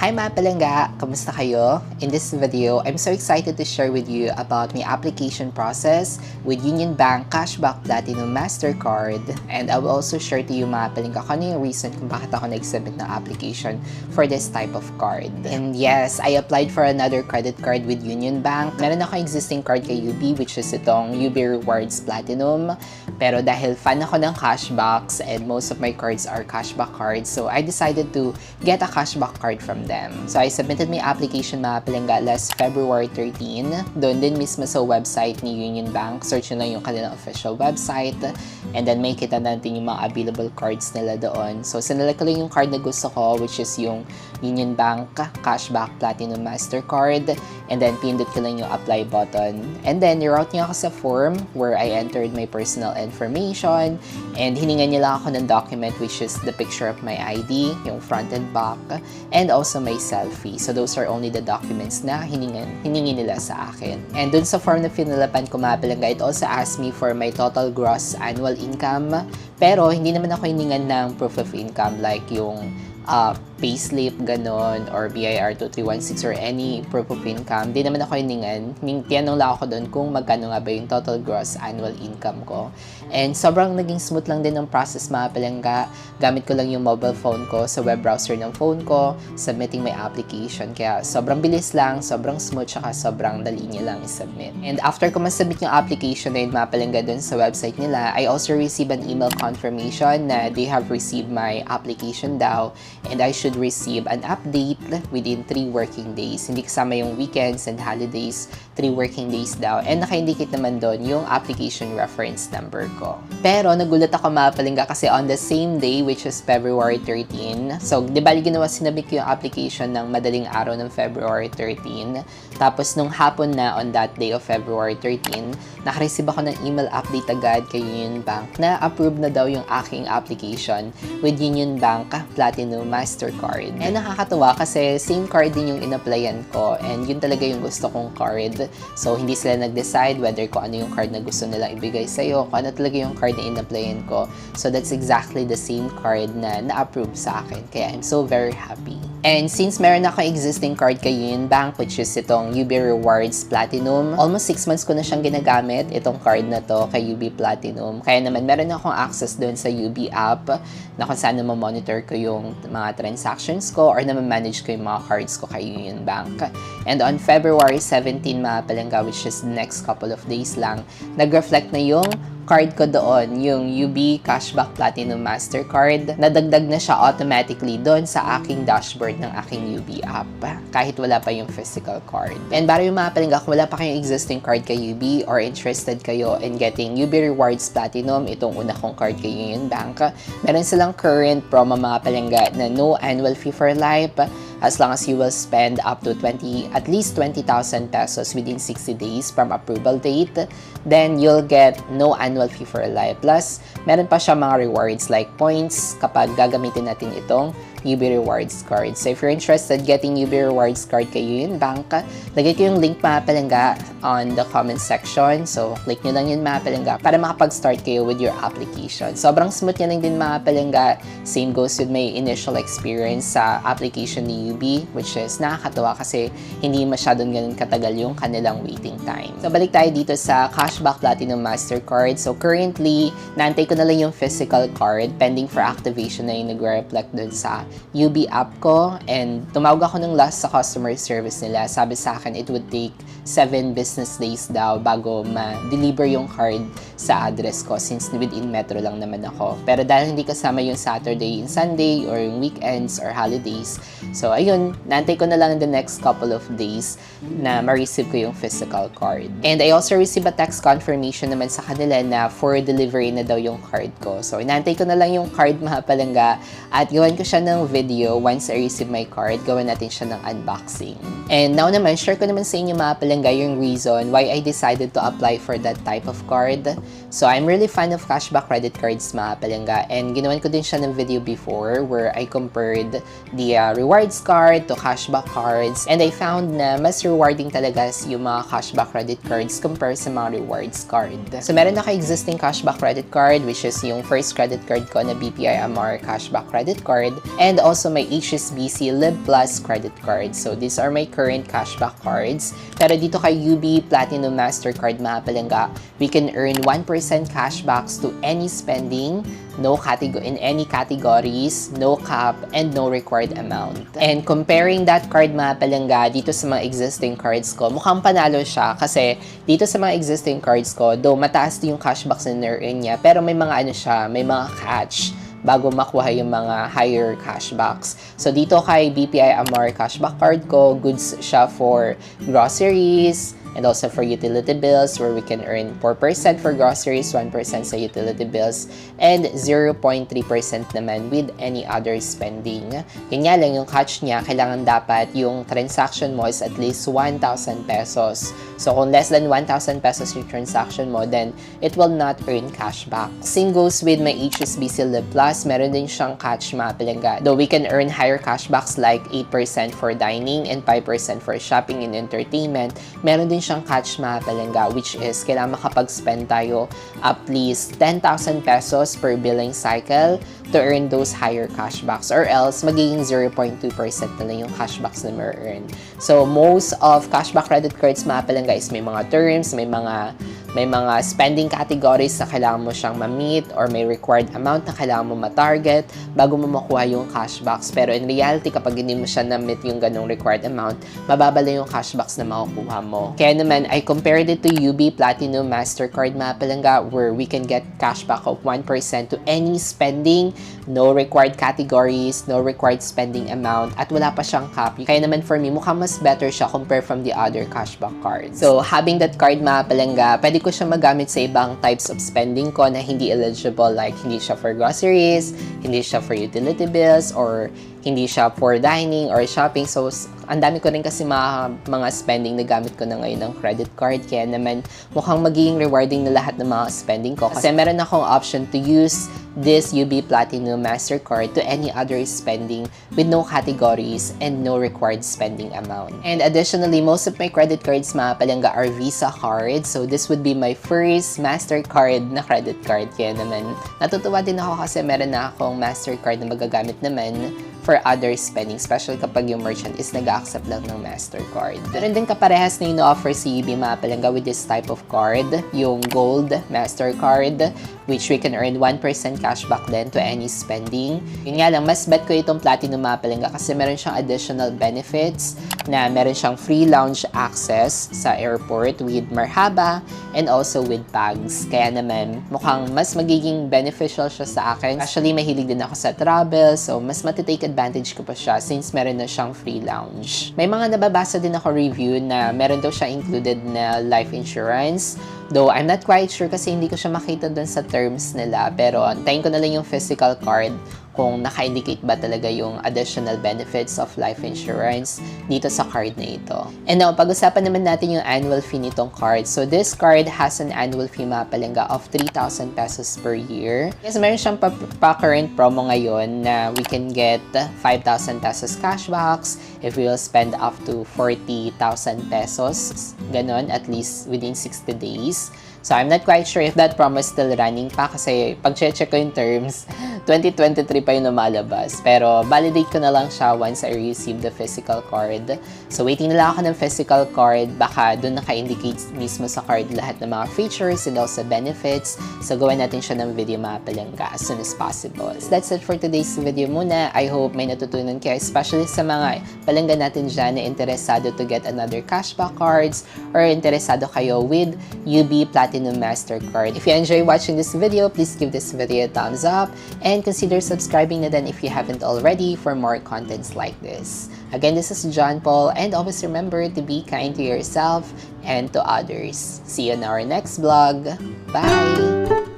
Hi mga palangga! Kamusta kayo? In this video, I'm so excited to share with you about my application process with Union Bank Cashback Platinum Mastercard, and I will also share to you mga palangga kung ano yung reason kung bakit ako nag-submit ng application for this type of card. And yes, I applied for another credit card with Union Bank. Meron ako existing card kay UB which is itong UB Rewards Platinum, pero dahil fan ako ng cashbacks and most of my cards are cashback cards, so I decided to get a cashback card from them. So I submitted my application mga palangga last February 13. Doon din mismo sa website ni Union Bank. Search nyo lang yung kanilang official website and then may kita natin yung mga available cards nila doon. So sinala ko lang yung card na gusto ko, which is yung Union Bank Cashback Platinum Mastercard, and then pindot ko lang yung apply button. And then niroute niya ako sa form where I entered my personal information and hiningan niya lang ako ng document which is the picture of my ID, yung front and back, and also my selfie. So those are only the documents na hiningi nila sa akin. And dun sa form na finalapan ko mga palangga, it also asked me for my total gross annual income. Pero hindi naman ako hiningan ng proof of income like yung payslip, ganon, or BIR 2316 or any proof of income. Di naman ako hiningan. Tinanong lang ako doon kung magkano nga ba yung total gross annual income ko. And sobrang naging smooth lang din ng process mga palangga. Gamit ko lang yung mobile phone ko sa web browser ng phone ko, submitting my application. Kaya sobrang bilis lang, sobrang smooth, saka sobrang dali niya lang i-submit. And after ko masubmit yung application na yun mga palangga doon sa website nila, I also received an email confirmation na they have received my application daw, and I should receive an update within 3 working days. Hindi kasama yung weekends and holidays, 3 working days daw. And naka-indicate naman doon yung application reference number ko. Pero nagulat ako mga palangga kasi on the same day, which is February 13, so di bali ginawa, sinabit ko yung application ng madaling araw ng February 13. Tapos nung hapon na on that day of February 13, nakareceive ako ng email update agad kay Union Bank na approve na daw yung aking application with Union Bank Platinum Mastercard. And nakakatuwa kasi same card din yung in-applyan ko and yun talaga yung gusto kong card. So hindi sila nag-decide whether kung ano yung card na gusto nilang ibigay sa'yo, kung ano talaga yung card na in-applyan ko. So that's exactly the same card na na-approve sa akin. Kaya I'm so very happy. And since meron ako existing card kay Union Bank, which is itong UB Rewards Platinum, almost 6 months ko na siyang ginagamit, itong card na to kay UB Platinum. Kaya naman meron akong access doon sa UB app na kung saan monitor ko yung mga transactions ko or na-manage ko yung mga cards ko kay Union Bank. And on February 17 mga palangga, which is the next couple of days lang, nag-reflect na yung card ko doon, yung UB Cashback Platinum Mastercard. Nadagdag na siya automatically doon sa aking dashboard ng aking UB app, kahit wala pa yung physical card. And para yung mga palangga, kung wala pa kayong existing card kay UB or interested kayo in getting UB Rewards Platinum, itong una kong card kay Union Bank, meron silang current promo mga palangga na no annual fee for life as long as you will spend up to at least 20,000 pesos within 60 days from approval date, then you'll get no annual fee for life. Plus, meron pa siya mga rewards like points kapag gagamitin natin itong UB Rewards card. So if you're interested getting UB Rewards card kay Union Bank, lagay ko yung link mga palangga on the comment section. So click nyo lang yun mga palangga para makapag-start kayo with your application. Sobrang smooth niya lang din mga palangga. Same goes with my initial experience sa application ni UB, which is nakakatawa kasi hindi masyadong ganun katagal yung kanilang waiting time. So balik tayo dito sa Cashback Platinum Mastercard. So currently, naantay ko na lang yung physical card pending for activation na yung nagre-reflect dun sa UB app ko, and tumawag ako ng last sa customer service nila. Sabi sa akin it would take 7 business days daw bago ma-deliver yung card sa address ko since within metro lang naman ako. Pero dahil hindi kasama yung Saturday and Sunday or yung weekends or holidays, so ayun, naantay ko na lang in the next couple of days na ma-receive ko yung physical card. And I also received a text confirmation naman sa kanila na for delivery na daw yung card ko. So inaantay ko na lang yung card mga palangga at gawan ko siya ng video once I receive my card. Gawin natin siya ng unboxing. And now naman, share ko naman sa inyo mga palangga yung reason why I decided to apply for that type of card. So I'm really fan of cashback credit cards mga palangga, and ginawan ko din siya ng video before where I compared the rewards card to cashback cards, and I found na mas rewarding talaga yung mga cashback credit cards compared sa mga rewards card. So meron ako existing cashback credit card which is yung first credit card ko na BPI Amar cashback credit card, and and also my HSBC Live Plus credit card. So these are my current cashback cards. Pero dito kay UB Platinum Mastercard mga palangga, we can earn 1% cashbacks to any spending, in any categories, no cap, and no required amount. And comparing that card mga palangga dito sa mga existing cards ko, mukhang panalo siya kasi dito sa mga existing cards ko, though mataas yung cashbacks na na-earn niya, pero may mga may mga catch bago makuha yung mga higher cashbacks. So dito kay BPI Amor cashback card ko, goods siya for groceries, and also for utility bills where we can earn 4% for groceries, 1% sa utility bills, and 0.3% naman with any other spending. Yun nga lang, yung catch niya, kailangan dapat yung transaction mo is at least 1,000 pesos. So kung less than 1,000 pesos yung transaction mo, then it will not earn cashback. Same goes with my HSBC Live Plus, meron din siyang catch mga palangga. Though we can earn higher cashbacks like 8% for dining and 5% for shopping and entertainment, meron din siyang catch mga palangga, which is kailangan makapag-spend tayo at least 10,000 pesos per billing cycle to earn those higher cashbacks, or else magiging 0.2% na lang yung cashbacks na ma-earn. So most of cashback credit cards mga palangga is may mga terms, may mga spending categories na kailangan mo siyang ma-meet, or may required amount na kailangan mo ma-target bago mo makuha yung cashbacks. Pero in reality, kapag hindi mo siya na-meet yung ganong required amount, mababa lang yung cashbacks na makukuha mo. Kaya naman, I compared it to UB Platinum Mastercard mga palangga, where we can get cashback of 1% to any spending, no required categories, no required spending amount, at wala pa siyang cap. Kaya naman for me, mukhang mas better siya compared from the other cashback cards. So having that card mga palangga, pwede ko siya magamit sa ibang types of spending ko na hindi eligible, like hindi siya for groceries, hindi siya for utility bills, or hindi siya for dining or shopping. So, ang dami ko rin kasi mga spending na gamit ko na ngayon ng credit card. Kaya naman, mukhang magiging rewarding na lahat ng mga spending ko. Kasi meron akong option to use this UB Platinum Mastercard to any other spending with no categories and no required spending amount. And additionally, most of my credit cards mga palangga are Visa cards. So, this would be my first Mastercard na credit card. Kaya naman, natutuwa din ako kasi meron na akong Mastercard na magagamit naman for other spending, especially kapag yung merchant is nag-accept lang ng Mastercard. Meron din kaparehas na ino-offer si UB mga palangga with this type of card, yung Gold Mastercard, which we can earn 1% cashback then to any spending. Yun nga lang, mas bet ko itong Platinum mga palangga kasi meron siyang additional benefits na meron siyang free lounge access sa airport with Merhaba and also with bags. Kaya naman, mukhang mas magiging beneficial siya sa akin. Actually, mahilig din ako sa travel, so mas matitake advantage ko pa siya since meron na siyang free lounge. May mga nababasa din ako review na meron daw siya included na life insurance. Though, I'm not quite sure kasi hindi ko siya makita dun sa terms nila. Pero, antayin ko na lang yung physical card kung naka-indicate ba talaga yung additional benefits of life insurance dito sa card na ito. And now, pag-usapan naman natin yung annual fee nitong card. So, this card has an annual fee mga palangga of 3,000 pesos per year. Yes, meron siyang pa-current promo ngayon na we can get 5,000 pesos cashbacks if we will spend up to 40,000 pesos. Ganon, at least within 60 days. So, I'm not quite sure if that promo is still running pa kasi pag-check ko yung terms, 2023 pa yung lumalabas. Pero, validate ko na lang siya once I receive the physical card. So, waiting na lang ako ng physical card. Baka doon naka-indicate mismo sa card lahat ng mga features and also benefits. So, gawin natin siya ng video mga palangga as soon as possible. So, that's it for today's video muna. I hope may natutunan kayo, especially sa mga palangga natin dyan na interesado to get another cashback cards or interesado kayo with UB Platinum Mastercard. If you enjoy watching this video, please give this video a thumbs up and consider subscribing na din if you haven't already for more contents like this. Again, this is John Paul, and always remember to be kind to yourself and to others. See you in our next vlog. Bye!